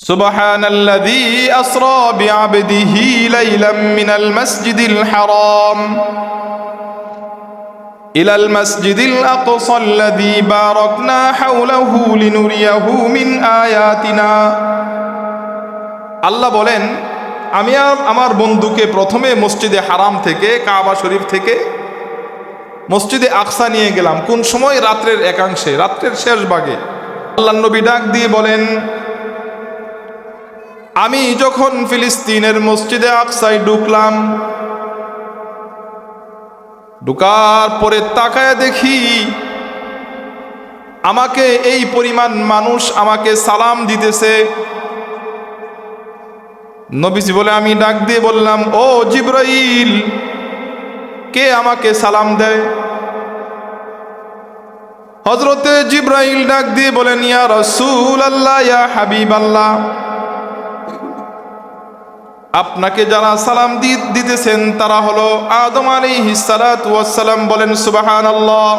সুবহানাল্লাযী আসরা বিআবদিহি লাইলাম মিনাল মাসজিদিল হারাম ইলাল মাসজিদিল আকসাল্লাযী বারাকনা হাওলাহু লিনুরিয়াহু মিন আয়াতিনা। আল্লাহ বলেন, আমি আমার বন্ধুকে প্রথমে মসজিদে হারাম থেকে, কাবা শরীফ থেকে মসজিদে আকসা নিয়ে গেলাম। কোন সময়? রাত্রের একাংশে, রাত্রের শেষ ভাগে। আল্লাহর নবী ডাক দিয়ে বলেন, আমি যখন ফিলিস্তিনের মসজিদে আকসায় ঢুকলাম, ঢুকার পরে তাকায় দেখি আমাকে এই পরিমাণ মানুষ আমাকে সালাম দিতেছে। নবীজি বলে, আমি ডাক দিয়ে বললাম, ও জিবরাইল, কে আমাকে সালাম দেয়? হযরতে জিবরাইল ডাক দিয়ে বলেন, ইয়া রাসূলুল্লাহ, ইয়া হাবিবাল্লাহ, আপনাকে যারা সালাম দিতেছেন তারা হলো আদম আলাইহিস সালাতু ওয়াস সালাম। বলেন সুবহানাল্লাহ।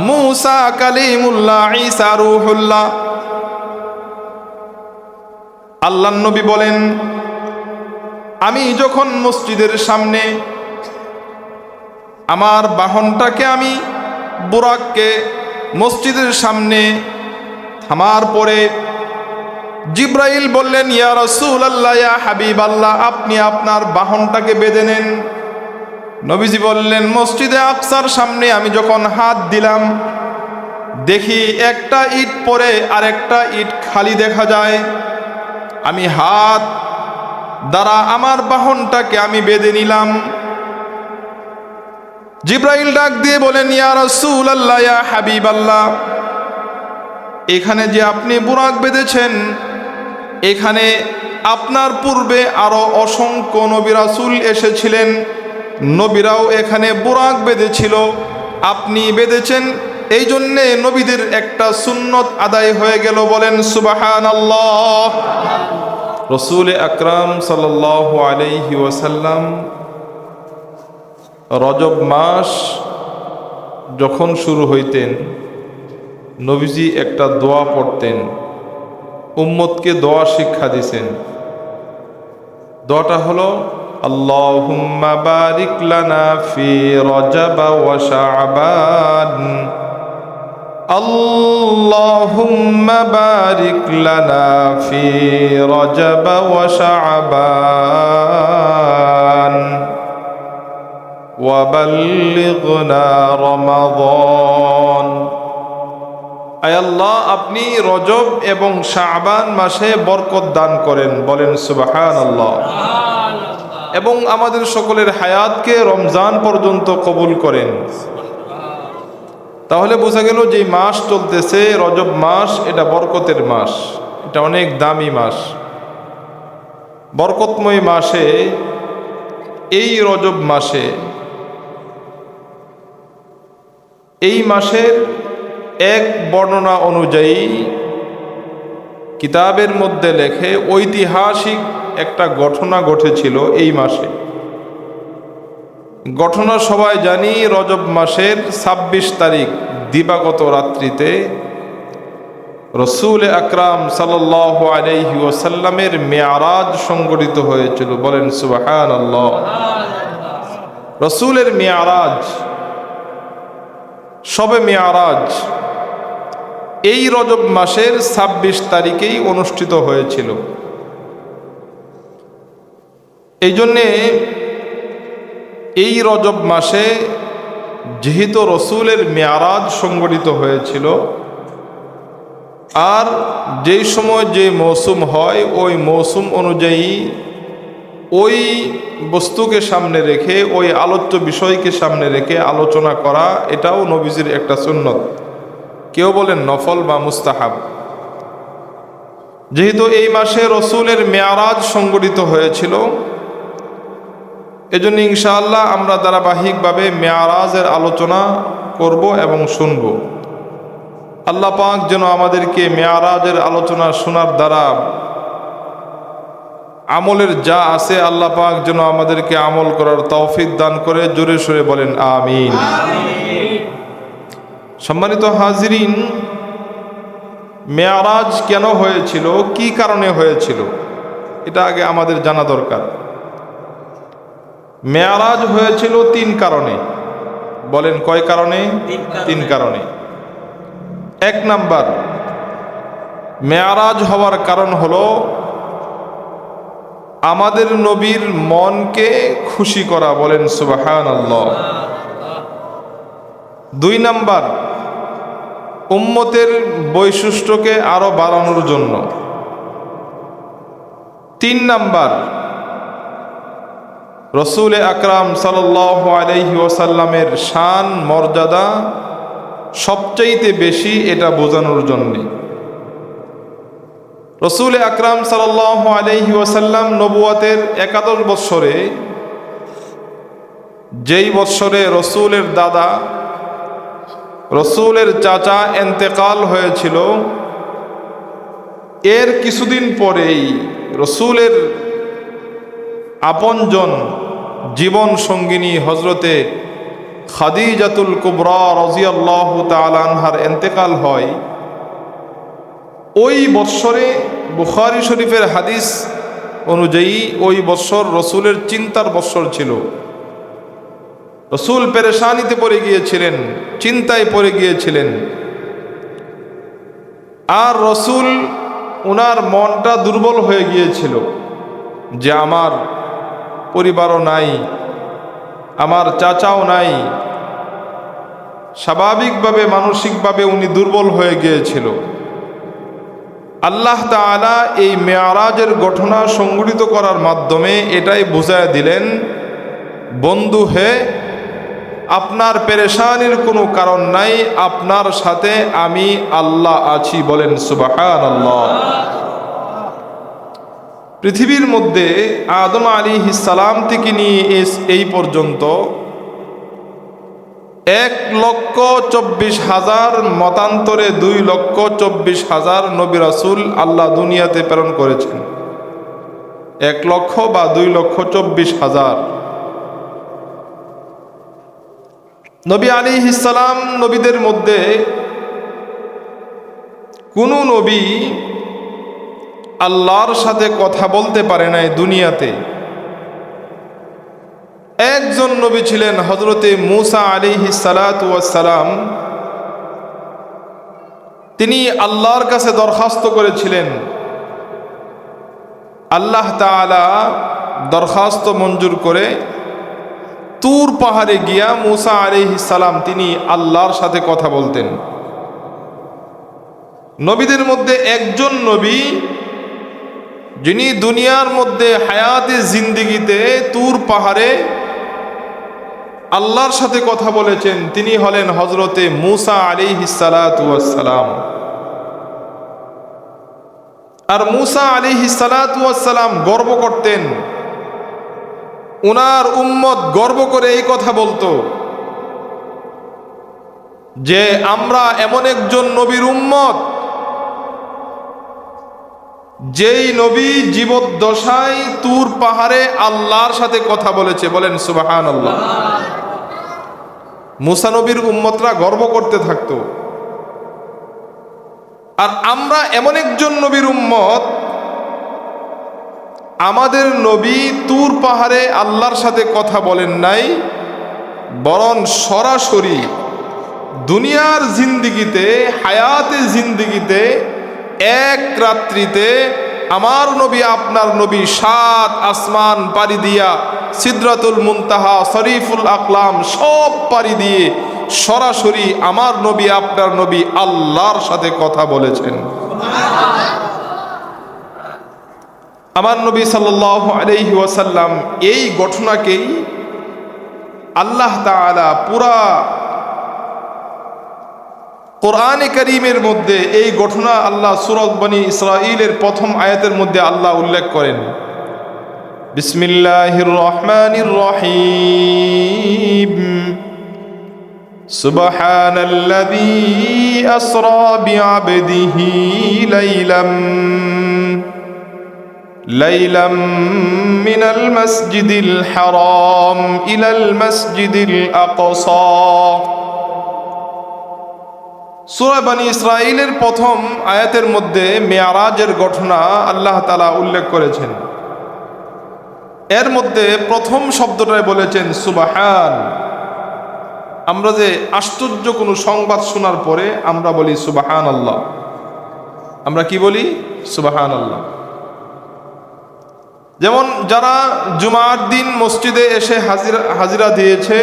মূসা কালিমুল্লাহ, ঈসা রূহুল্লাহ। আল্লাহর নবী বলেন, আমি যখন মসজিদের সামনে আমার বাহনটাকে, আমি বুরাককে মসজিদের সামনে থামার পরে জিবরাইল বললেন, ইয়া রাসূলুল্লাহ, ইয়া হাবিবাল্লাহ, আপনি আপনার বাহনটাকে বেঁধে নেন। নবীজি বললেন, মসজিদে আকসার সামনে আমি যখন হাত দিলাম, দেখি একটা ইট পরে আর একটা ইট খালি দেখা যায়। আমি হাত দ্বারা আমার বাহনটাকে আমি বেঁধে নিলাম। জিবরাইল ডাক দিয়ে বলেন, ইয়া রাসূলুল্লাহ, ইয়া হাবিবাল্লাহ, এখানে যে আপনি বুরাক বেঁধেছেন, এখানে আপনার পূর্বে আরো অসংখ্য নবী রাসূল এসেছিলেন, নবীরাও এখানে বুরাক বেঁধেছিল, আপনি বেঁধেছেন, এই জন্যে নবীদের একটা সুন্নত আদায় হয়ে গেল। বলেন সুবহানাল্লাহ। রাসূল আকরাম সাল্লাল্লাহু আলাইহি ওয়াসাল্লাম রজব মাস যখন শুরু হইতেন, নবীজি একটা দোয়া পড়তেন, উম্মতকে দোয়া শিক্ষা দিয়েছেন। দোয়াটা হলো, আল্লাহুম্মা বারিক লানা ফি রজব ওয়া শাবান, আল্লাহুম্মা বারিক লানা ফি রজব ওয়া শাবান ওয়া বাল্লিগনা রমাদান। আয় আল্লাহ, আপনি রজব এবং শাবান মাসে বরকত দান করেন। বলেন সুবহানাল্লাহ। এবং আমাদের সকলের হায়াতকে রমজান পর্যন্ত কবুল করেন। তাহলে বোঝা গেল যে মাস চলতেছে রজব মাস, এটা বরকতের মাস, এটা অনেক দামি মাস, বরকতময় মাসে, এই রজব মাসে, এই মাসের এক বর্ণনা অনুযায়ী কিতাবের মধ্যে লেখে ঐতিহাসিক একটা ঘটনা ঘটেছিল এই মাসে। ঘটনা সবাই জানি, রজব মাসের ২৬ তারিখ দিবাগত রাত্রিতে রাসূল আকরাম সাল্লাল্লাহু আলাইহি ওয়াসাল্লামের মেয়ারাজ সংঘটিত হয়েছিল। বলেন সুবহানাল্লাহ। রাসূলের মেয়ারাজ, শবে মেয়ারাজ এই রজব মাসের ২৬ তারিখেই অনুষ্ঠিত হয়েছিল। এই জন্যে এই রজব মাসে যেহেতু রসুলের মেয়ারাজ সংঘটিত হয়েছিল, আর যেই সময় যে মৌসুম হয় ওই মৌসুম অনুযায়ী ওই বস্তুকে সামনে রেখে, ওই আলোচ্য বিষয়কে সামনে রেখে আলোচনা করা, এটাও নবীজির একটা সুন্নত। কেউ বলেন নফল বা মুস্তাহাব। যেহেতু এই মাসে রসুলের মেয়ারাজ সংঘটিত হয়েছিল, এজন্য ইনশাআল্লাহ আমরা ধারাবাহিকভাবে মেয়ারাজের আলোচনা করব এবং শুনব। আল্লাহ পাক যেন আমাদেরকে মেয়ারাজের আলোচনা শোনার দ্বারা আমলের যা আছে, আল্লাহ পাক যেন আমাদেরকে আমল করার তৌফিক দান করে। জোরে সোরে বলেন আমিন। সম্মানিত হাজিরিন, মেয়ারাজ কেন হয়েছিল, কি কারণে হয়েছিল, এটা আগে আমাদের জানা দরকার। মেয়ারাজ হয়েছিল 3 কারণে। বলেন কয় কারণে? 3 কারণে। 1 নাম্বার, মেয়ারাজ হওয়ার কারণ হলো আমাদের নবীর মনকে খুশি করা। বলেন সুবহানাল্লাহ। 2 নাম্বার, উম্মতের বৈশিষ্ট্যকে আরো বাড়ানোর জন্য। 3 নাম্বার, রসুল আকরাম সাল্লাল্লাহু আলাইহি ওয়াসাল্লামের শান মর্যাদা সবচাইতে বেশি, এটা বোঝানোর জন্যে। রসুল আকরাম সাল্লাল্লাহু আলাইহি ওয়াসাল্লাম নবুয়তের 11 বৎসরে, যেই বৎসরে রসুলের দাদা রসুলের চাচা ইন্তেকাল হয়েছিল, এর কিছুদিন পরেই রসুলের আপনজন জীবন সঙ্গিনী হজরতে খাদিজাতুল কুবরা রাদিয়াল্লাহু তাআলা আনহার ইন্তেকাল হয়। ওই বৎসরে বুখারী শরীফের হাদিস অনুযায়ী ওই বৎসর রসুলের চিন্তার বৎসর ছিল। রসুল পেরেশানিতে পড়ে গিয়েছিলেন, চিন্তায় পড়ে গিয়েছিলেন। আর রসুল, ওনার মনটা দুর্বল হয়ে গিয়েছিল যে আমার পরিবারও নাই, আমার চাচাও নাই। স্বাভাবিকভাবে মানসিকভাবে উনি দুর্বল হয়ে গিয়েছিল। আল্লাহ তাআলা এই মেয়ারাজের ঘটনা সংঘটিত করার মাধ্যমে এটাই বুঝায় দিলেন, বন্ধু হে, আপনার পেরেশানির কোনো কারণ নাই, আপনার সাথে আমি আল্লাহ আছি। বলেন সুবহানাল্লাহ। পৃথিবীর মধ্যে আদম আলাইহিস সালাম থেকে নিয়ে এই পর্যন্ত 1,24,000 মতান্তরে 2,24,000 নবী রাসূল আল্লাহ দুনিয়াতে প্রেরণ করেছেন। 1 লক্ষ বা 2,24,000 নবী আলাইহিস সালাম। নবীদের মধ্যে কোন নবী আল্লাহর সাথে কথা বলতে পারে নাই দুনিয়াতে। একজন নবী ছিলেন হযরতে মূসা আলাইহিস সালাতু ওয়াস সালাম। তিনি আল্লাহর কাছে দরখাস্ত করেছিলেন, আল্লাহ তাআলা দরখাস্ত মঞ্জুর করে তুর পাহাড়ে গিয়া মূসা আলাইহিস সালাম তিনি আল্লাহর সাথে কথা বলতেন। নবীদের মধ্যে একজন নবী যিনি দুনিয়ার মধ্যে হায়াতে জিন্দেগিতে তুর পাহাড়ে আল্লাহর সাথে কথা বলেছেন, তিনি হলেন হযরতে মূসা আলাইহিস সালাতু ওয়াস সালাম। আর মূসা আলাইহিস সালাতু ওয়াস সালাম গর্ব করতেন, ওনার উম্মত গর্ব করে এই কথা বলতো যে আমরা এমন একজন নবীর উম্মত, যেই নবী জীবদ্দশায় তুর পাহাড়ে আল্লাহর সাথে কথা বলেছে। বলেন সুবহানাল্লাহ। মূসা নবীর উম্মতরা গর্ব করতে থাকতো। আর আমরা এমন একজন নবীর উম্মত, আমাদের নবী তুর পাহাড়ে আল্লাহর সাথে কথা বলেন নাই, বরং সরাসরি দুনিয়ার জিন্দিগিতে, হায়াতে জিন্দিগিতে এক রাত্রিতে আমার নবী আপনার নবী 7 আসমান পাড়ি দিয়া, সিদরাতুল মুনতাহা, শরীফুল আকলাম সব পাড়ি দিয়ে সরাসরি আমার নবী আপনার নবী আল্লাহর সাথে কথা বলেছেন। আমার নবী সাল্লাল্লাহু আলাইহি ওয়াসাল্লাম এই ঘটনাকেই আল্লাহ তাআলা পুরা কোরআনে কারীমের মধ্যে এই ঘটনা আল্লাহ সূরা বনী ইসরাঈলের প্রথম আয়াতের মধ্যে আল্লাহ উল্লেখ করেন। বিসমিল্লাহির রহমানির রহিম। সুবহানাল্লাযী আসরা বিআবদিহি লাইলাম মিনাল মাসজিদিল হারাম ইলাল মাসজিদিল আকসা সূরা বনী ইসরাঈলের প্রথম আয়াতের মধ্যে মেয়ারাজের ঘটনা আল্লাহ তাআলা উল্লেখ করেছেন। এর মধ্যে প্রথম শব্দটাই বলেছেন সুবহান। আমরা যে আশ্চর্য কোনো সংবাদ শোনার পরে আমরা বলি সুবহানাল্লাহ। আমরা কি বলি? সুবহানাল্লাহ। যেমন যারা জুমার দিন মসজিদে এসে হাজিরা দিয়েছে,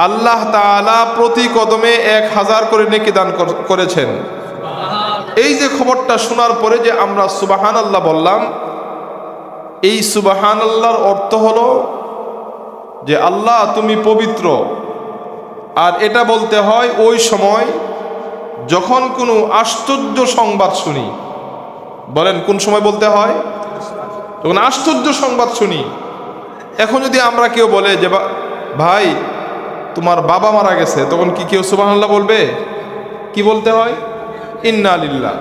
আল্লাহ তাআলা প্রতি কদমে 1000 করে নেকি দান করেছেন। এই যে খবরটা শোনার পরে যে আমরা সুবহানাল্লাহ বললাম, এই সুবহানাল্লাহর অর্থ হলো যে আল্লাহ তুমি পবিত্র। আর এটা বলতে হয় ওই সময় যখন কোনো আশ্চর্য সংবাদ শুনি। বলেন কোন সময় বলতে হয়? যখন আশ্চর্য সংবাদ শুনি। এখন যদি আমরা কেউ বলে যে ভাই তোমার বাবা মারা গেছে, তখন কি কেউ সুবহানাল্লাহ বলবে? কি বলতে হয়? ইন্না লিল্লাহ।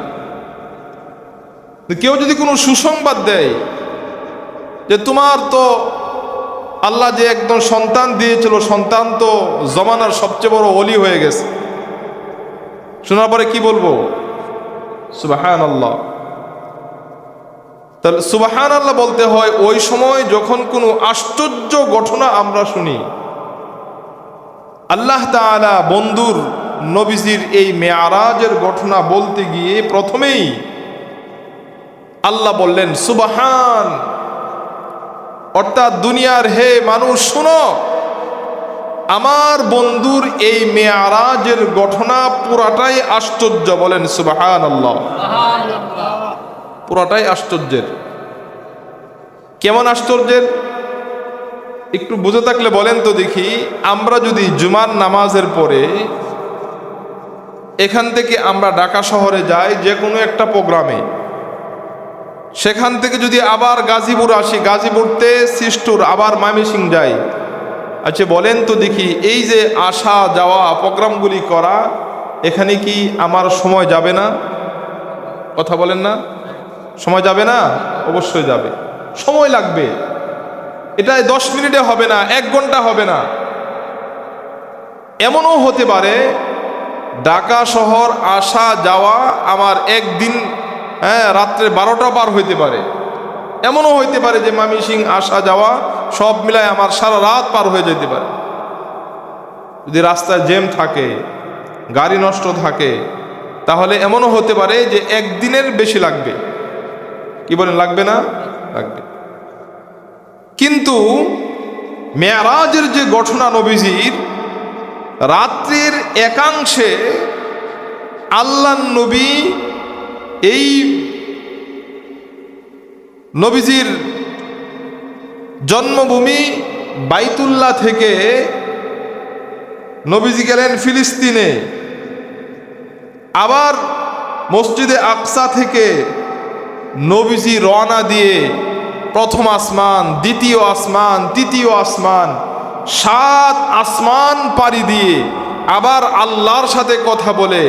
কেউ যদি কোনো সুসংবাদ দেয় যে তোমার তো আল্লাহ যে একদম সন্তান দিয়েছিল, সন্তান তো জমানার সবচেয়ে বড় ওলি হয়ে গেছে, শোনার পরে কি বলবো? সুবহানাল্লাহ। তাহলে সুবহানাল্লাহ বলতে হয় ওই সময় যখন কোনো আশ্চর্য ঘটনা আমরা শুনি। আল্লাহ তাআলা বন্ধুর নবীজির এই মেয়ারাজের ঘটনা বলতে গিয়ে প্রথমেই আল্লাহ বললেন সুবহান, অর্থাৎ দুনিয়ার হে মানুষ শুনো, আমার বন্ধুর এই মেয়ারাজের ঘটনা পুরাটাই আশ্চর্য। বলেন সুবহানাল্লাহ। পুরাটাই আশ্চর্যের। কেমন আশ্চর্যের? একটু বুঝে থাকলে বলেন তো দেখি। আমরা যদি জুমার নামাজের পরে এখান থেকে আমরা ঢাকা শহরে যাই যে কোনো একটা প্রোগ্রামে, সেখান থেকে যদি আবার গাজীপুর আসি, গাজীপুরতে সিস্টুর, আবার ময়মনসিংহ যাই, আচ্ছা বলেন তো দেখি এই যে আসা যাওয়া প্রোগ্রামগুলি করা, এখানে কি আমার সময় যাবে না? কথা বলেন না? সময় যাবে না? অবশ্যই যাবে, সময় লাগবে। এটা 10 মিনিটে হবে না, 1 ঘন্টা হবে না। এমনও হতে পারে ঢাকা শহর আসা যাওয়া আমার একদিন, রাত্রে 12টা পার হইতে পারে। এমনও হইতে পারে যে ময়মনসিংহ আসা যাওয়া সব মিলায় আমার সারা রাত পার হয়ে যেতে পারে। যদি রাস্তায় জ্যাম থাকে, গাড়ি নষ্ট থাকে, তাহলে এমনও হতে পারে যে একদিনের বেশি লাগবে। কি বলেন, লাগবে না? লাগবে। কিন্তু মেয়ারাজের যে ঘটনা নবীজির, রাত্রির একাংশে আল্লাহ নবী এই নবীজির জন্মভূমি বাইতুল্লাহ থেকে নবীজি গেলেন ফিলিস্তিনে, আবার মসজিদে আকসা থেকে নবীজি রওনা দিয়ে প্রথম আসমান, দ্বিতীয় আসমান, তৃতীয় আসমান, 7 আসমান পাড়ি দিয়ে আবার আল্লাহর সাথে কথা বলে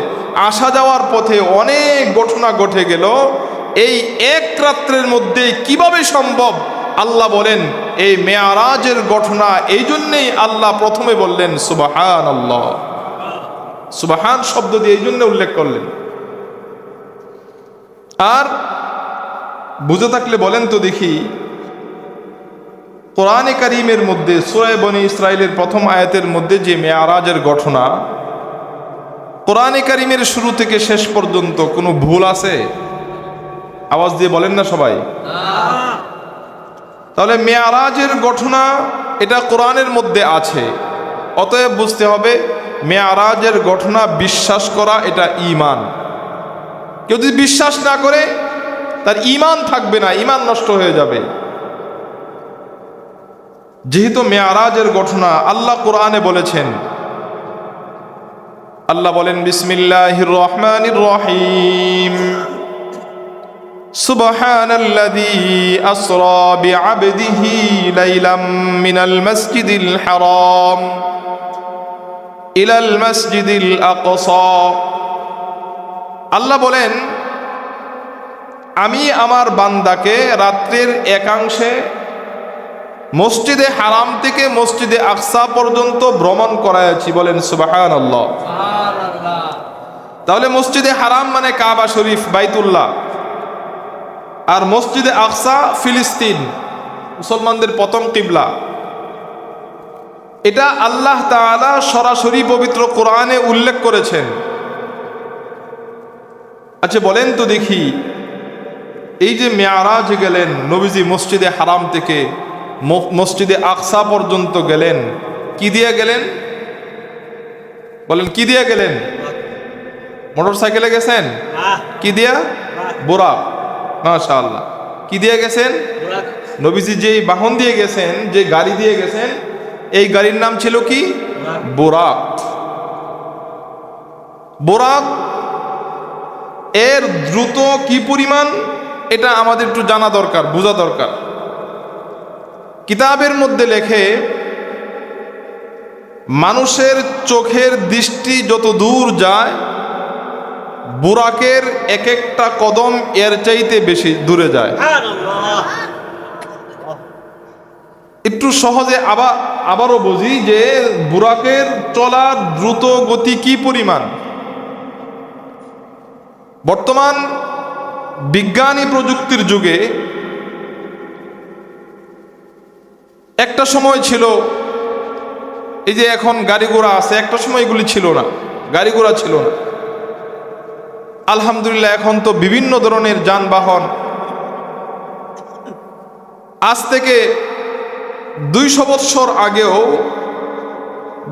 আসা যাওয়ার পথে অনেক ঘটনা ঘটে গেল। এই এক রাত্রের মধ্যে কিভাবে সম্ভব? আল্লাহ বলেন এই মেয়ারাজের ঘটনা। এই জন্যেই আল্লাহ প্রথমে বললেন সুবহানাল্লাহ। সুবহান শব্দ দিয়ে এই জন্য উল্লেখ করলেন। আর বুঝে থাকলে বলেন তো দেখি, কোরআনে কারীমের মধ্যে সূরা বনী ইসরাঈলের প্রথম আয়াতের মধ্যে যে মেয়ারাজের ঘটনা, কোরআনে কারীমের শুরু থেকে শেষ পর্যন্ত কোনো ভুল আছে? আওয়াজ দিয়ে বলেন না সবাই। তাহলে মেয়ারাজের ঘটনা এটা কোরআনের মধ্যে আছে, অতএব বুঝতে হবে মেয়ারাজের ঘটনা বিশ্বাস করা এটা ঈমান। কেউ যদি বিশ্বাস না করে তার ঈমান থাকবে না, ঈমান নষ্ট হয়ে যাবে। যেহেতু মেয়ারাজের ঘটনা আল্লাহ কোরআনে বলেছেন, আল্লাহ বলেন বিসমিল্লাহির রহমানির রহিম, সুবহানাল্লাযী আসরা বিআবদিহি লাইলাম মিনাল মাসজিদিল হারাম ইলাল মাসজিদিল আকসা। আল্লাহ বলেন আমি আমার বান্দাকে রাত্রের একাংশে মসজিদে হারাম থেকে মসজিদে আকসা পর্যন্ত ভ্রমণ করাইছি। বলেন সুবহানাল্লাহ। তাহলে মসজিদে হারাম মানে কাবা শরীফ বাইতুল্লাহ, আর মসজিদে আকসা ফিলিস্তিন, মুসলমানদের প্রথম কিবলা। এটা আল্লাহ তাআলা সরাসরি পবিত্র কোরআনে উল্লেখ করেছেন। আচ্ছা বলেন তো দেখি, এই যে মেয়ারাজ গেলেন নবীজি মসজিদে হারাম থেকে মসজিদে আকসা পর্যন্ত গেলেন, কি দিয়ে গেলেন? বলেন কি দিয়ে গেলেন? মোটর সাইকেলে গেছেন? কি দিয়া? বুরাক। মাশাআল্লাহ। কি দিয়ে গেছেন? নবীজি যে বাহন দিয়ে গেছেন, যে গাড়ি দিয়ে গেছেন, এই গাড়ির নাম ছিল কি? বুরাক। বুরাক এর দ্রুত কি পরিমাণ এটা আমাদের একটু জানা দরকার, বোঝা দরকার। কিতাবের মধ্যে লেখে মানুষের চোখের দৃষ্টি যত দূর যায়, বুরাকের এক একটা কদম এর চাইতে বেশি দূরে যায়। একটু সহজে আবারও বুঝি যে বুরাকের চলার দ্রুত গতি কি পরিমাণ। বর্তমান বিজ্ঞানী প্রযুক্তির যুগে একটা সময় ছিল, এই যে এখন গাড়ি ঘোড়া আছে, একটা সময় এগুলি ছিল না, গাড়ি ঘোড়া ছিল না। আলহামদুলিল্লাহ এখন তো বিভিন্ন ধরনের যানবাহন। আজ থেকে 200 বৎসর আগেও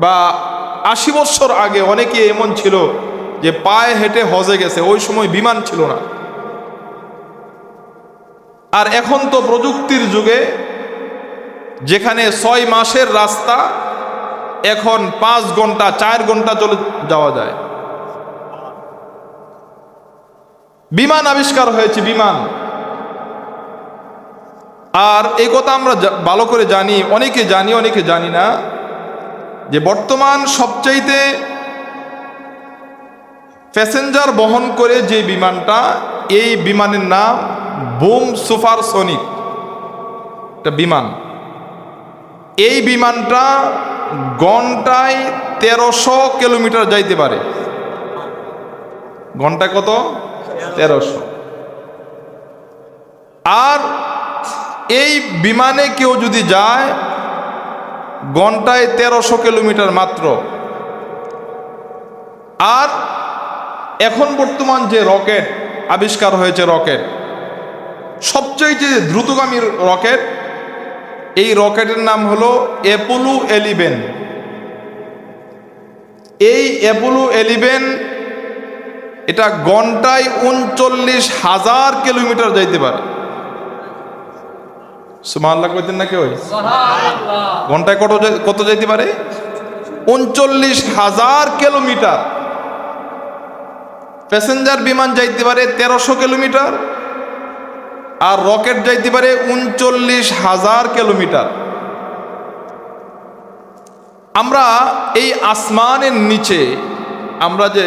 বা 80 বৎসর আগে অনেকে এমন ছিল যে পায়ে হেঁটে হজে গেছে, ওই সময় বিমান ছিল না। আর এখন তো প্রযুক্তির যুগে যেখানে 6 মাসের রাস্তা এখন 5 ঘন্টা 4 ঘন্টা চলে যাওয়া যায়। বিমান আবিষ্কার হয়েছে, বিমান। আর এই কথা আমরা ভালো করে জানি, অনেকে জানি অনেকে জানি না, যে বর্তমান সবচাইতে প্যাসেঞ্জার বহন করে যে বিমানটা, এই বিমানের নাম বুম সুপারসনিক একটা বিমান। এই বিমানটা ঘন্টায় 1300 কিলোমিটার যাইতে পারে। ঘন্টায় কত? 1300। আর এই বিমানে কেউ যদি যায় ঘন্টায় 1300 কিলোমিটার মাত্র। আর এখন বর্তমান যে রকেট আবিষ্কার হয়েছে, রকেট সবচেয়ে যে দ্রুতগামী রকেট, এই রকেটের নাম হলো অ্যাপোলো 11। এই অ্যাপোলো 11 এটা ঘন্টায় 39,000 কিলোমিটার যাইতে পারে। সুবহানাল্লাহ কইতেন না কেউ? ঘন্টায় কত যাইতে পারে? 39,000 কিলোমিটার। প্যাসেঞ্জার বিমান যাইতে পারে 1300 কিলোমিটার, আর রকেট যাইতে পারে 39,000 কিলোমিটার। আমরা এই আসমানের নিচে আমরা যে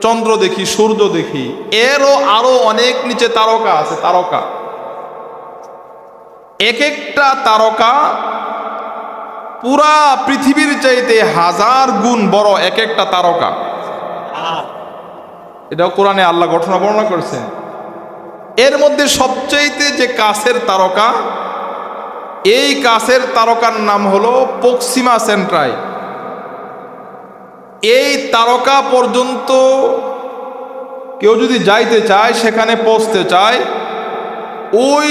চন্দ্র দেখি, সূর্য দেখি, এরও আরো অনেক নিচে তারকা আছে। তারকা, এক একটা তারকা পুরা পৃথিবীর চাইতে 1000 গুণ বড় এক একটা তারকা। এটাও কোরআনে আল্লাহ ঘটনা বর্ণনা করেছেন। এর মধ্যে সবচাইতে যে কাছের তারকা, এই কাছের তারকার নাম হলো প্রক্সিমা সেন্ট্রাই। এই তারকা পর্যন্ত কেউ যদি যাইতে চায়, সেখানে পৌঁছতে চায়, ওই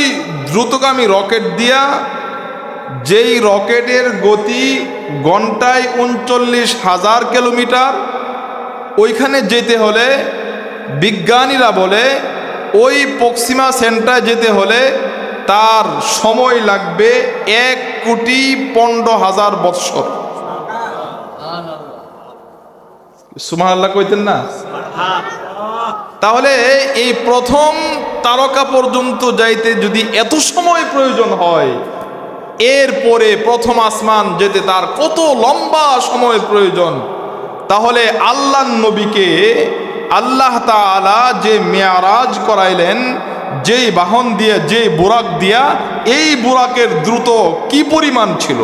দ্রুতগামী রকেট দিয়া, যেই রকেটের গতি ঘন্টায় 39,000 কিলোমিটার, ওইখানে যেতে হলে বিজ্ঞানীরা বলে ওই প্রক্সিমা সেন্টারে যেতে হলে তার সময় লাগবে 1,15,000 বৎসর। সুবহানাল্লাহ কইতেন না? তাহলে এই প্রথম তারকা পর্যন্ত যাইতে যদি এত সময় প্রয়োজন হয়, এরপরে প্রথম আসমান যেতে তার কত লম্বা সময় প্রয়োজন। তাহলে আল্লাহর নবীকে আল্লাহ তাআলা যে মেয়ারাজ করাইলেন, যেই বাহন দিয়ে, যে বুরাক দিয়া, এই বুরাকের দ্রুত কি পরিমাণ ছিল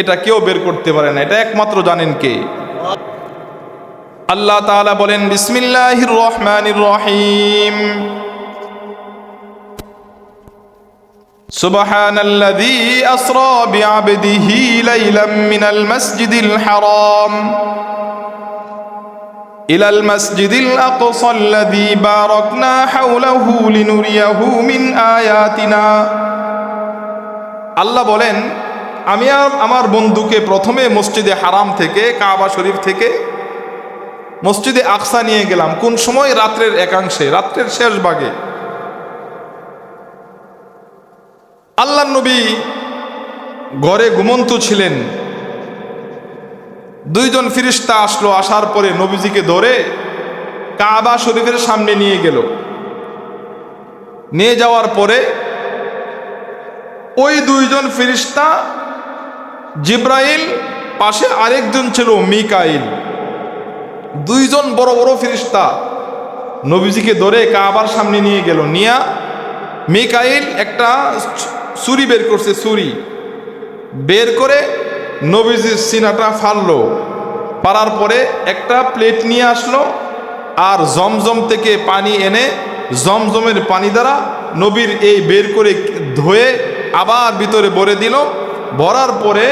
এটা কেউ বের করতে পারে না। এটা একমাত্র জানেন কে? আল্লাহ তাআলা বলেন বিসমিল্লাহির রহমানির রহিম সুবহানাল্লাযী আসরা বিআবদিহি লাইলাম মিনাল মাসজিদিল হারাম ইলাল মাসজিদিল আকসাল্লাযী বারাকনা হাওলাহু লিনুরিয়াহু মিন আয়াতিনা। আল্লাহ বলেন, আমি আমার বন্ধুকে প্রথমে মসজিদে হারাম থেকে, কাবা শরীফ থেকে মসজিদে আকসা নিয়ে গেলাম। কোন সময়? রাত্রের একাংশে, রাত্রের শেষ ভাগে। আল্লাহর নবী ঘরে ঘুমন্ত ছিলেন। দুইজন ফেরেশতা আসলো, আসার পরে নবীজিকে ধরে কাবা শরীফের সামনে নিয়ে গেল। নিয়ে যাওয়ার পরে ওই দুইজন ফেরেশতা, জিব্রাইল, পাশে আরেকজন ছিল মিকাইল। দুইজন বড় বড় ফেরেশতা নবীজিকে ধরে কাবার সামনে নিয়ে গেল। নিয়া মিকাইল একটা ছুরি বের করছে, ছুরি বের করে নবীজির সিনাটা ফাড়লো। পারার পরে একটা প্লেট নিয়ে আসলো, আর জমজম থেকে পানি এনে জমজমের পানি দ্বারা নবীর এই বের করে ধুয়ে আবার ভিতরে ভরে দিল। ভরার পরে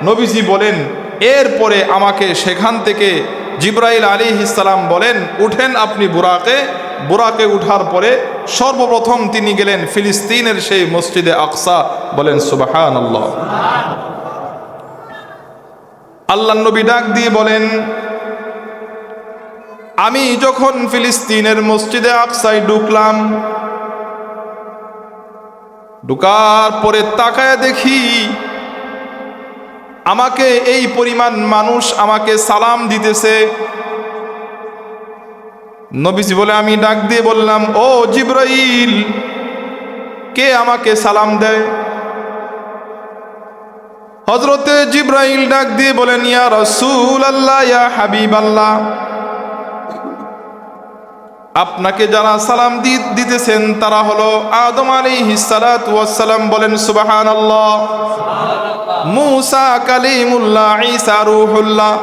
নবীজি বলেন, এরপরে আমাকে সেখান থেকে জিব্রাইল আলাইহিস সালাম বলেন, উঠেন আপনি বুরাকে। বুরাকে উঠার পরে সর্বপ্রথম তিনি গেলেন ফিলিস্তিনের সেই মসজিদে আকসা। বলেন সুবহানাল্লাহ। আল্লাহর নবী ডাক দিয়ে বলেন, আমি যখন ফিলিস্তিনের মসজিদে আকসায় ঢুকলাম, ঢুকার পরে তাকায় দেখি আমাকে এই পরিমাণ মানুষ আমাকে সালাম দিতেছে। নবীজি বলে, আমি ডাক দিয়ে বললাম, ও জিব্রাইল, কে আমাকে সালাম দেয়? হযরতে জিব্রাইল ডাক দিয়ে বলেন, ইয়া রাসূলুল্লাহ, ইয়া হাবিবাল্লাহ, আপনাকে যারা সালাম দিতেছেন তারা হলো আদম আলাইহিস সালাতু ওয়াস সালাম। বলেন সুবহানাল্লাহ। মুসা কালিমুল্লাহ, ঈসা রূহুল্লাহ।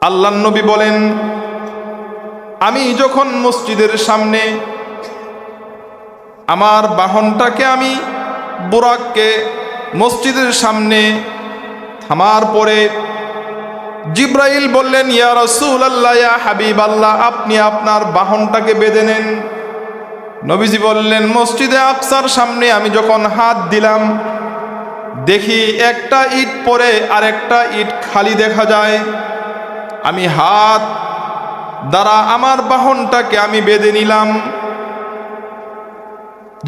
আল্লাহর নবী বলেন, আমি যখন মসজিদের সামনে আমার বাহনটাকে, আমি বুরাককে মসজিদের সামনে থামার পরে জিব্রাইল বললেন, ইয়া রাসূলুল্লাহ, ইয়া হাবিবাল্লাহ, আপনি আপনার বাহনটাকে বেঁধে নেন। নবীজি বললেন, মসজিদে আকসার সামনে আমি যখন হাত দিলাম, দেখি একটা ইট পরে আর একটা ইট খালি দেখা যায়। আমি হাত দ্বারা আমার বাহনটাকে আমি বেঁধে নিলাম।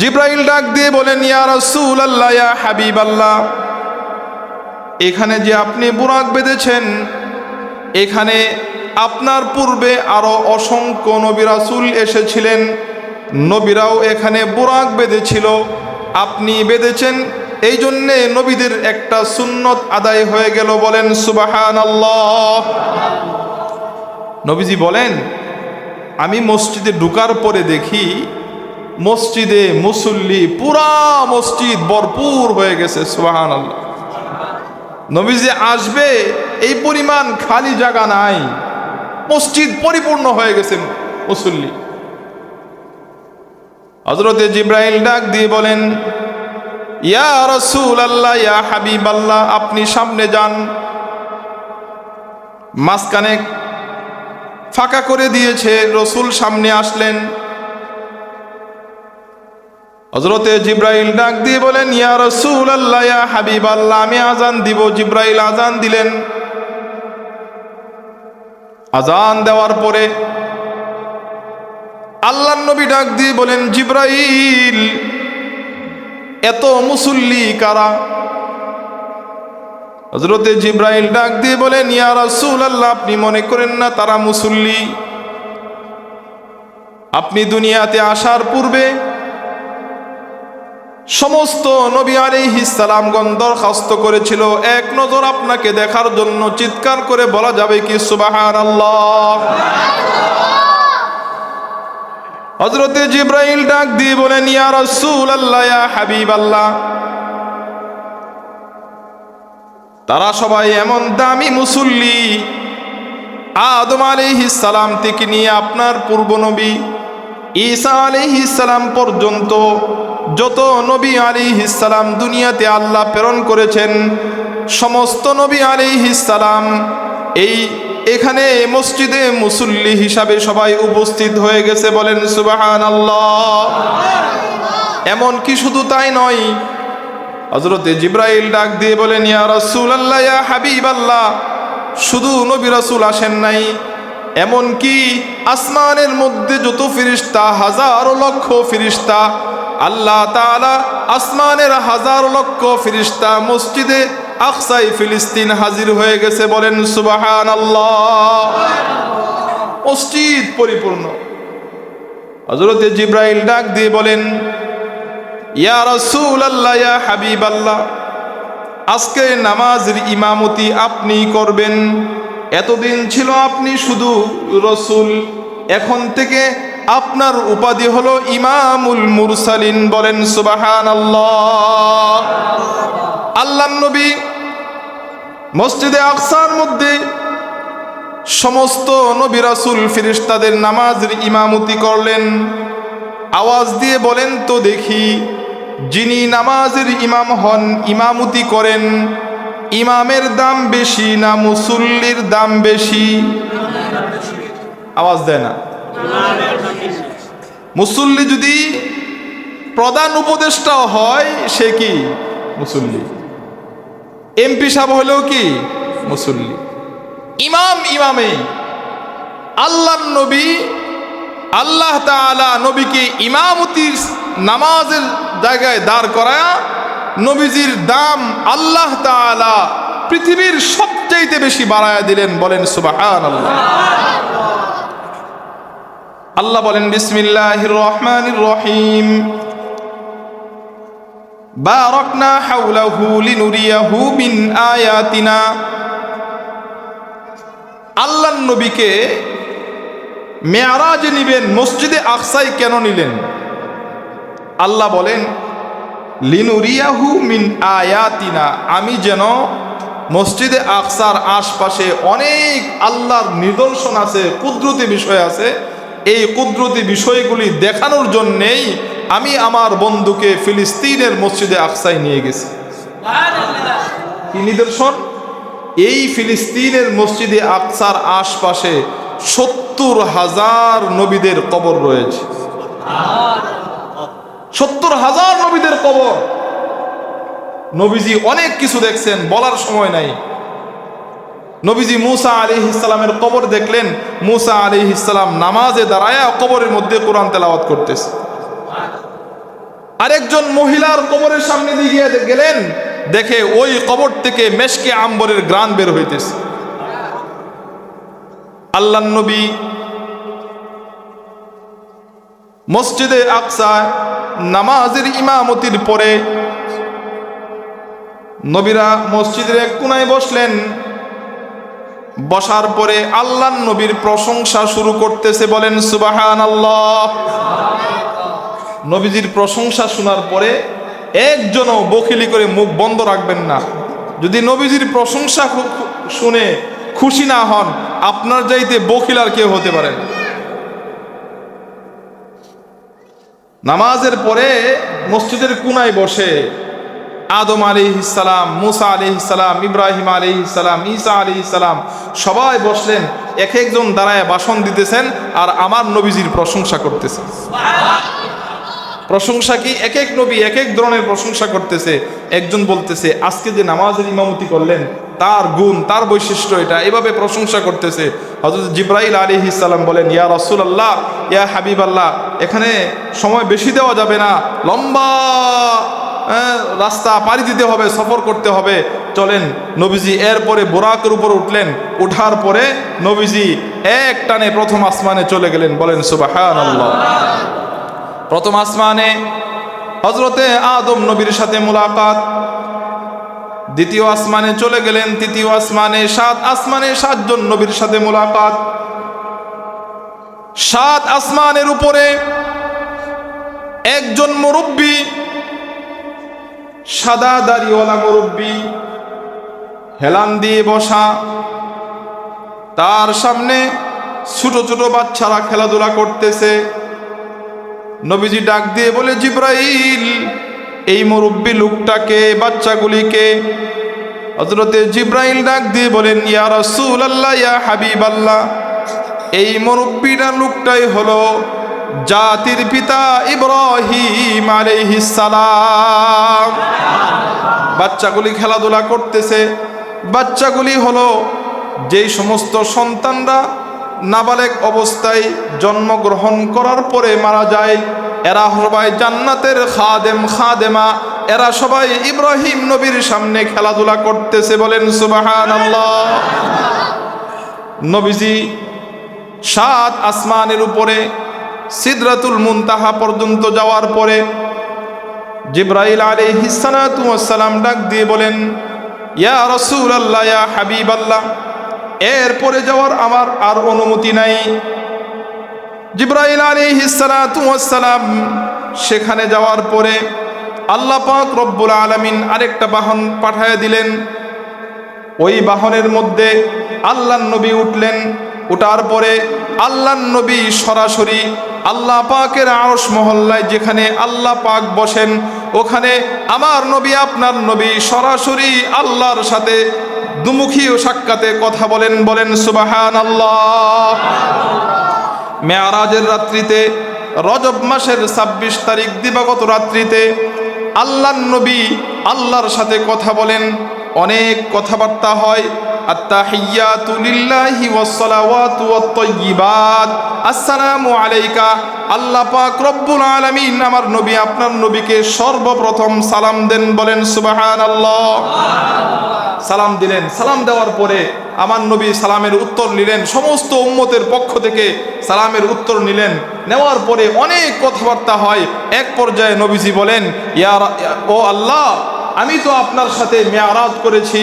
জিব্রাইল ডাক দিয়ে বলেন, ইয়া রাসূলুল্লাহ, ইয়া হাবিবাল্লাহ, এখানে যে আপনি বুরাক বেঁধেছেন, এখানে আপনার পূর্বে আরো অসংখ্য নবী রাসূল এসেছিলেন, নবীরাও এখানে বুরাক বেঁধেছিল, আপনি বেঁধেছেন, এই জন্যে নবীদের একটা সুন্নত আদায় হয়ে গেল। বলেন সুবহানাল্লাহ। নবীজি বলেন, আমি মসজিদে ঢুকার পরে দেখি মসজিদে মুসল্লি, পুরা মসজিদ ভরপুর হয়ে গেছে। সুবহানাল্লাহ। নবীজি আসবে এই পরিমাণ খালি জায়গা নাই, মসজিদ পরিপূর্ণ হয়ে গেছে মুসল্লি। হযরতে জিব্রাইল ডাক দিয়ে বলেন, ইয়া রাসূলুল্লাহ, ইয়া হাবিবাল্লাহ, আপনি সামনে যান। মাঝখানে ফাঁকা করে দিয়েছে, রাসূল সামনে আসলেন। হযরতে জিব্রাইল ডাক দিয়ে বলেন, ইয়া রাসূলুল্লাহ, ইয়া হাবিবাল্লাহ, আমি আজান দিব। জিব্রাইল আজান দিলেন। আজান দেওয়ার পরে আল্লাহর নবী ডাক দিয়ে বলেন, জিব্রাইল, এত মুসল্লি কারা? হযরতে জিব্রাইল ডাক দিয়ে বলেন, ইয়া রাসূলুল্লাহ, আপনি মনে করেন না তারা মুসল্লি? আপনি দুনিয়াতে আসার পূর্বে সমস্ত নবী আলাইহিস সালামগণ দরখাস্ত করেছিল এক নজর আপনাকে দেখার জন্য। চিৎকার করে বলা যাবে কি সুবহানাল্লাহ? হযরতে জিব্রাইল ডাক দিয়ে বলেন, ইয়া রাসূলুল্লাহ, ইয়া হাবিবাল্লাহ, তারা সবাই এমন দামি মুসল্লি আদম আলাইহিস সালাম থেকে নিয়ে আপনার পূর্ব নবী ঈসা আলাইহিস সালাম পর্যন্ত যত নবী আলাইহিস সালাম দুনিয়াতে আল্লাহ প্রেরণ করেছেন, সমস্ত নবী আলাইহিস সালাম এখানে মসজিদে মুসল্লি হিসাবে সবাই উপস্থিত হয়ে গেছে। বলেন সুবহানাল্লাহ। এমন কি শুধু তাই নয়, হযরতে জিবরাইল ডাক দিয়ে বলেন, ইয়া রাসূলুল্লাহ, ইয়া হাবিবাল্লাহ, শুধু নবী রাসূল আসেন নাই, এমন কি আসমানের মধ্যে যত ফেরেশতা, হাজার লক্ষ ফেরেশতা, আল্লাহ তাআলা আসমানের হাজার লক্ষ ফেরেশতা মসজিদে আকসাই ফিলিস্তিন হাজির হয়ে গেছে। বলেন সুবহানাল্লাহ। মসজিদ পরিপূর্ণ। হযরতে জিবরাইল ডাক দিয়ে বলেন, ইয়া রাসূলুল্লাহ, ইয়া হাবিবাল্লাহ, আজকে নামাজের ইমামতি আপনি করবেন। এতদিন ছিল আপনি শুধু রসুল, এখন থেকে আপনার উপাধি হলো ইমামুল মুরসালিন। বলেন সুবহানাল্লাহ। আল্লাহর নবী মসজিদে আকসার মধ্যে সমস্ত নবী রাসূল ফেরেশতাদের নামাজের ইমামতি করলেন। আওয়াজ দিয়ে বলেন তো দেখি, যিনি নামাজের ইমাম হন, ইমামতি করেন, ইমামের দাম বেশি না মুসল্লির দাম বেশি? আওয়াজ দেয় না। মুসল্লি যদি প্রধান উপদেষ্টাও হয়, সে কি মুসল্লি? এমপি সাহেব হলেও কি মুসল্লি? ইমাম ইমামে। আল্লাহর নবী, আল্লাহ তাআলা নবীকে ইমামতির নামাজের জায়গায় দাঁড় করায়া নবীজির দাম আল্লাহ তাআলা পৃথিবীর সবচাইতে বেশি বাড়ায়া দিলেন। বলেন সুবহানাল্লাহ। আল্লাহ বলেন, বিসমিল্লাহির রহমানির রহিম, বারাকনা হাওলাহু লিনুরিয়াহু মিন আয়াতিনা। আল্লাহর নবীকে মেরাজ নিবেন, মসজিদে আকসায় কেন নিলেন? আল্লাহ বলেন, লিনুরিয়াহু মিন আয়াতিনা, আমি যেন মসজিদে আকসার আশপাশে অনেক আল্লাহর নিদর্শন আছে, কুদরতি বিষয় আছে, এই কুদরতি বিষয়গুলি দেখানোর জন্যেই আমি আমার বন্ধুকে ফিলিস্তিনের মসজিদে আকসায় নিয়ে গেছি। কি নিদর্শন? এই ফিলিস্তিনের মসজিদে আকসার আশপাশে 70,000 নবীদের কবর রয়েছে। 70,000 নবীদের কবর। নবীজি অনেক কিছু দেখছেন, বলার সময় নাই। নবীজি মুসা আলাইহিস সালামের কবর দেখলেন। মুসা আলাইহিস সালাম নামাজে দাঁড়ায়া কবরের মধ্যে কোরআন তেলাওয়াত করতেছে। আরেকজন মহিলার কবরের সামনে দিয়ে গেলেন, দেখে ওই কবর থেকে মেশকে আম্বরের ঘ্রাণ বের হইতেছে। আল্লাহর নবী মসজিদে আকসা নামাজের ইমামতির পরে নবীরা মসজিদের এক কোনায় বসলেন। বসার পরে আল্লাহর নবীর প্রশংসা শুরু করতেছে। বলেন সুবহানাল্লাহ। নবীজির প্রশংসা শোনার পরে একজনও বখিলি করে মুখ বন্ধ রাখবেন না। যদি নবীজির প্রশংসা শুনে খুশি না হন, আপনার চাইতে বখিল আর কেউ হতে পারেন। নামাজের পরে মসজিদের কোনায় বসে আদম আলাইহিস সালাম, মুসা আলাইহিস সালাম, ইব্রাহিম আলাইহিস সালাম, ঈসা আলাইহিস সালাম সবাই বসলেন। এক একজন দাঁড়ায় ভাষণ দিতেছেন আর আমার নবীজির প্রশংসা করতেছেন। প্রশংসা কি? এক এক নবী এক এক ধরনের প্রশংসা করতেছে। একজন বলতেছে, আজকে যে নামাজের ইমামতি করলেন তার গুণ, তার বৈশিষ্ট্য এটা, এভাবে প্রশংসা করতেছে। হযরত জিবরাইল আলাইহিস সালাম বলেন, ইয়া রাসূলুল্লাহ, ইয়া হাবিবাল্লাহ, এখানে সময় বেশি দেওয়া যাবে না, লম্বা রাস্তা পাড়ি দিতে হবে, সফর করতে হবে, চলেন। নবীজি এরপরে বোরাকের উপর উঠলেন। উঠার পরে নবীজি এক টানে প্রথম আসমানে চলে গেলেন। বলেন সুবহানাল্লাহ। প্রথম আসমানে হযরতে আদম নবীর সাথে মুলাকাত। দ্বিতীয় আসমানে চলে গেলেন। তৃতীয় আসমানে, 7 আসমানে 7 জন নবীর সাথে মুলাকাত। 7 আসমানের উপরে একজন মুরব্বী, সাদা দাড়িওয়ালা মুরব্বী, হেলান দিয়ে বসা, তার সামনে ছোট ছোট বাচ্চারা খেলাধুলা করতেছে। নবীজি ডাক দিয়ে বলে, জিব্রাইল, এই মুরব্বী লোকটাকে, বাচ্চাগুলিকে? হযরতে জিব্রাইল ডাক দিয়ে বলেন, ইয়া রাসূলুল্লাহ, ইয়া হাবিবাল্লাহ, এই মুরব্বীটা লোকটাই হলো জাতির পিতা ইব্রাহিম আলাইহিস সালাম। বাচ্চাগুলি খেলাধুলা করতেছে। বাচ্চাগুলি হলো যেই সমস্ত সন্তানরা নাবালেগ অবস্থায় জন্মগ্রহণ করার পরে মারা যায়, এরা সবাই জান্নাতের খাদেম খাদেমা, এরা সবাই ইব্রাহিম নবীর সামনে খেলাধুলা করতেছে। বলেন সুবহানাল্লাহ। নবীজি 7 আসমানের উপরে সিদরাতুল মুনতাহা পর্যন্ত যাওয়ার পরে জিব্রাইল আলাইহিস সালাতু ওয়াস সালাম ডাক দিয়ে বলেন, ইয়া রাসূলুল্লাহ, ইয়া হাবিবাল্লাহ, এরপরে যাওয়ার আমার আর অনুমতি নাই। জিব্রাইল আলাইহিস সালাতু ওয়াস সালাম সেখানে যাওয়ার পরে আল্লাহ পাক রব্বুল আলামিন আরেকটা বাহন পাঠিয়ে দিলেন। ওই বাহনের মধ্যে আল্লাহর নবী উঠলেন। ওঠার পরে আল্লাহর নবী সরাসরি আল্লাহ পাকের আরশ মহল্লায়, যেখানে আল্লাহ পাক বসেন, ওখানে আমার নবী, আপনার নবী সরাসরি আল্লাহর সাথে দুমুখী ও সাক্ষাতে কথা বলেন। বলেন সুবহানাল্লাহ। মেরাজের রাত্রিতে, রজব মাসের 26 তারিখ দিবাগত রাত্রিতে আল্লাহর নবী আল্লাহর সাথে কথা বলেন। অনেক কথাবার্তা হয়। আত্তাহিয়াতু লিল্লাহি ওয়াস সালাওয়াতু ওয়াত তাইয়্যিবাত, আসসালামু আলাইকা। আল্লাহ পাক রব্বুল আলামিন আমার নবী, আপনার নবীকে সর্বপ্রথম সালাম দেন। বলেন সুবহানাল্লাহ। সালাম দিলেন। সালাম দেওয়ার পরে আমার নবী সালামের উত্তর নিলেন। সমস্ত উম্মতের পক্ষ থেকে সালামের উত্তর নিলেন। নেওয়ার পরে অনেক কথাবার্তা হয়। এক পর্যায়ে নবীজি বলেন, ও আল্লাহ, আমি তো আপনার সাথে মেয়ারাজ করেছি,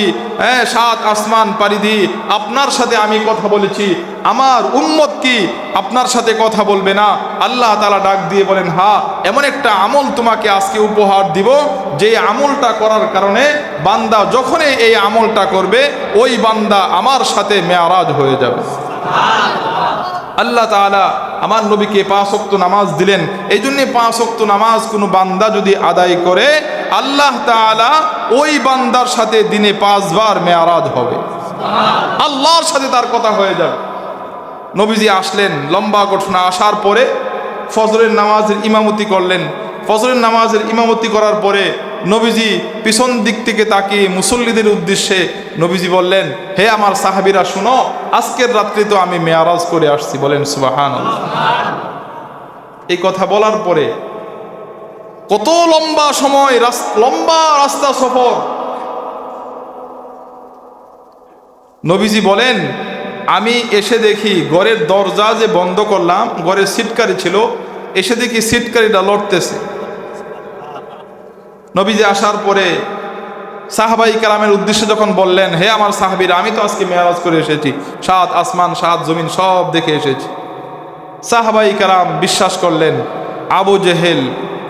7 আসমান পাড়ি দিয়ে আপনার সাথে আমি কথা বলেছি, আমার উম্মত কি আপনার সাথে কথা বলবে না? আল্লাহ তাআলা ডাক দিয়ে বলেন, হ্যাঁ, এমন একটা আমল তোমাকে আজকে উপহার দিব, যে আমলটা করার কারণে বান্দা যখনই এই আমলটা করবে, ওই বান্দা আমার সাথে মেয়ারাজ হয়ে যাবে। আল্লাহ তাআলা আমার নবীকে 5 ওয়াক্ত নামাজ দিলেন। এই জন্য 5 ওয়াক্ত নামাজ কোনো বান্দা যদি আদায় করে, আল্লাহ তাআলা ওই বান্দার সাথে দিনে 5 বার মেয়ারাজ হবে, আল্লাহর সাথে তার কথা হয়ে যাবে। নবীজি আসলেন, লম্বা ঘটনা। আসার পরে ফজরের নামাজের ইমামতি করলেন। ফজরের নামাজের ইমামতি করার পরে নবীজি পিছন দিক থেকে তাকিয়ে মুসল্লিদের উদ্দেশ্যে নবীজি বললেন, হে আমার সাহাবীরা, শুনো, আজকের রাত্রি তো আমি মেয়ারাজ করে আসছি। বলেন সুবহানাল্লাহ। এই কথা বলার পরে কত লম্বা সময়, লম্বা রাস্তা সফর। নবীজি বলেন, আমি এসে দেখি ঘরের দরজা যে বন্ধ করলাম, ঘরের সিটকারি ছিল, এসে দেখি সিটকারিটা লড়তেছে। নবীজি আসার পরে সাহাবাই কালামের উদ্দেশ্যে যখন বললেন, হে আমার সাহাবীরা, আমি তো আজকে মেয়ারাজ করে এসেছি, 7 আসমান 7 জমিন সব দেখে এসেছি। সাহাবাই কালাম বিশ্বাস করলেন। আবু জেহেল,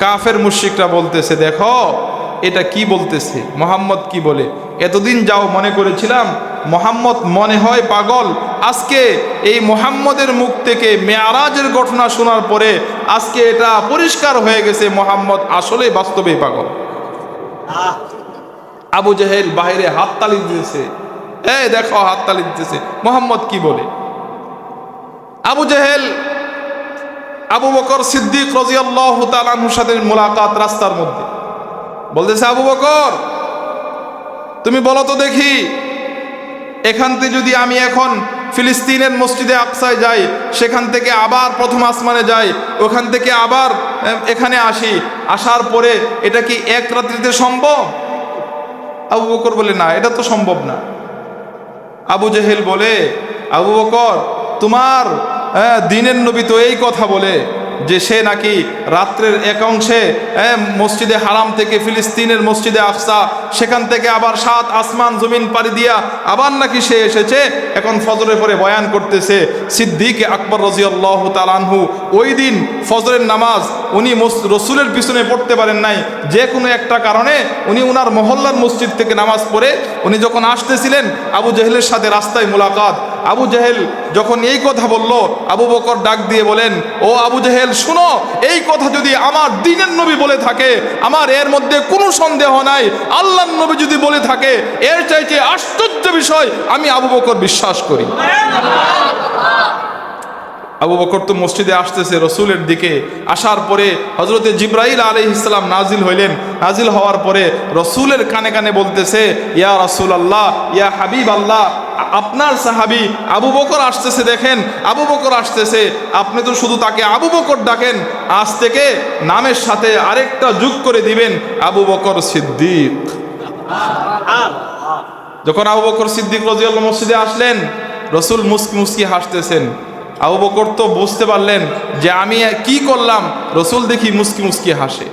কাফের মুশরিকরা বলতেছে, দেখো এটা কি বলতেছে, মোহাম্মদ কি বলে। এতদিন যাও মনে করেছিলাম মোহাম্মদ মনে হয় পাগল, আজকে এই মোহাম্মদের মুখ থেকে মেয়ারাজের ঘটনা শোনার পরে আজকে এটা পরিষ্কার হয়ে গেছে, মোহাম্মদ আসলে বাস্তবেই পাগল। আবু জেহেল বাইরে হাততালি দিতেছে, এই দেখো হাততালি দিতেছে, মোহাম্মদ কি বলে। আবু জেহেল আবু বকর সিদ্দিক রাদিয়াল্লাহু তাআলা আনহুর সাথে মুলাকাত রাস্তার মধ্যে, বলতেছে, আবু বকর, তুমি বলো তো দেখি, এখান থেকে যদি আমি এখন ফিলিস্তিনের মসজিদে আকসায় যাই, সেখান থেকে আবার প্রথম আসমানে যাই, ওখান থেকে আবার এখানে আসি, আসার পরে এটা কি এক রাত্রিতে সম্ভব? আবু বকর বলে, না, এটা তো সম্ভব না। আবু জেহেল বলে, আবু বকর, তোমার দিনের নবী তো এই কথা বলে যে সে নাকি রাত্রের এক অংশে মসজিদে হারাম থেকে ফিলিস্তিনের মসজিদে আকসা, সেখান থেকে আবার 7 আসমান জমিন পাড়ি দিয়া আবার নাকি সে এসেছে। এখন ফজরের পরে বয়ান করতেছে সিদ্দিক আকবর রাদিয়াল্লাহু তাআলা আনহু ওই দিন ফজরের নামাজ উনি রসুলের পিছনে পড়তে পারেন নাই, যে কোনো একটা কারণে উনি উনার মহল্লার মসজিদ থেকে নামাজ পড়ে উনি যখন আসতেছিলেন, আবু জেহেলের সাথে রাস্তায় মুলাকাত। আবু জেহেল যখন এই কথা বলল, আবু বকর ডাক দিয়ে বলেন, ও আবু জেহেল শুনো, এই কথা যদি আমার দ্বীনের নবী বলে থাকে, আমার এর মধ্যে কোনো সন্দেহ নাই। আল্লাহর নবী যদি বলে থাকে, এর চাইতে আশ্চর্য বিষয় আমি আবু বকর বিশ্বাস করি। আবু বকর তো মসজিদে আসতেছে রসুলের দিকে, আসার পরে হজরতে জিব্রাইল আলাইহিস সালাম নাজিল হইলেন। নাজিল হওয়ার পরে রসুলের কানে কানে বলতেছে, ইয়া রাসূল আল্লাহ, ইয়া হাবিব আল্লাহ, আপনার সাহাবী আবু বকর আসতেছে, দেখেন আবু বকর আসতেছে, আপনি তো শুধু তাকে আবু বকর ডাকেন, আজ থেকে নামের সাথে আরেকটা যোগ করে দিবেন, আবু বকর সিদ্দিক। যখন আবু বকর সিদ্দিক রাদিয়াল্লাহু মসজিদে আসলেন, রসুল মুস্কি মুস্কি হাসতেছেন। আবু বকর তো বুঝতে পারলেন যে আমি কি করলাম, রসুল দেখি মুস্কি মুস্কি হাসে।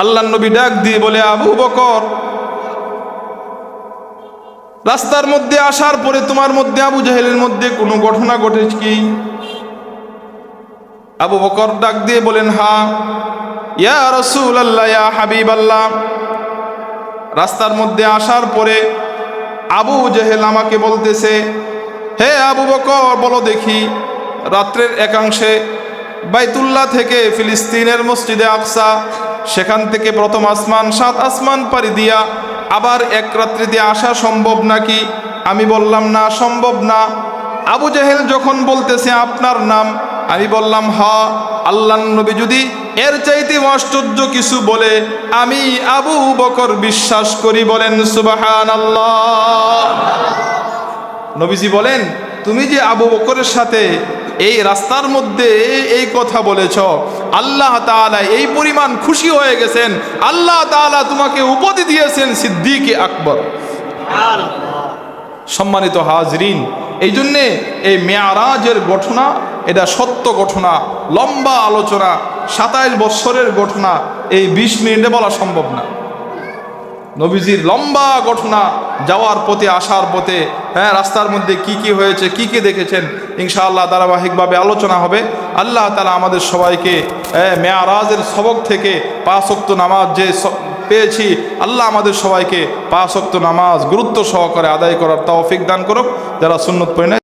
আল্লাহর নবী ডাক দিয়ে বলে, আবু বকর, রাস্তার মধ্যে আসার পরে তোমার মধ্যে আবু জাহেলের মধ্যে কোনো ঘটনা ঘটেছে কি? আবু বকর ডাক দিয়ে বলেন, হ্যাঁ। ইয়া রাসূলুল্লাহ, ইয়া হাবিবাল্লাহ, রাস্তার মধ্যে আসার পরে আবু জাহেল আমাকে বলতেছে, হে আবু বকর বলো দেখি, রাত্রের একাংশে বাইতুল্লাহ থেকে ফিলিস্তিনের মসজিদে আকসা, সেখান থেকে প্রথম আসমান 7 আসমান পাড়ি দিয়া আবার এক রাত্রিতে আসা সম্ভব নাকি? আমি বললাম না, সম্ভব না। আবু জাহেল যখন বলতেছে আপনার নাম, আমি বললাম হ্যাঁ, আল্লাহর নবী যদি এর চাইতে আশ্চর্য কিছু বলে আমি আবু বকর বিশ্বাস করি। বলেন সুবহানাল্লাহ। নবীজি বলেন, তুমি যে আবু বকরের সাথে এই রাস্তার মধ্যে এই কথা বলেছ, আল্লাহ তাআলা এই পরিমাণ খুশি হয়ে গেছেন, আল্লাহ তাআলা তোমাকে উপাধি দিয়েছেন সিদ্দিক আকবর। সম্মানিত হাজরিন, এই জন্যে এই মেয়ারাজের ঘটনা এটা সত্য ঘটনা, লম্বা আলোচনা, 27 বৎসরের ঘটনা এই 20 মিনিটে বলা সম্ভব না। নবীজির লম্বা ঘটনা, যাওয়ার পথে আসার পথে, হ্যাঁ, রাস্তার মধ্যে কি কি হয়েছে, কি কি দেখেছেন, ইনশাআল্লাহ ধারাবাহিকভাবে আলোচনা হবে। আল্লাহ তাআলা আমাদের সবাইকে মেয়ারাজের সবক থেকে 5 ওয়াক্ত নামাজ যে পেয়েছি, আল্লাহ আমাদের সবাইকে 5 ওয়াক্ত নামাজ গুরুত্ব সহকারে আদায় করার তৌফিক দান করুক। যারা সুন্নত পড়ে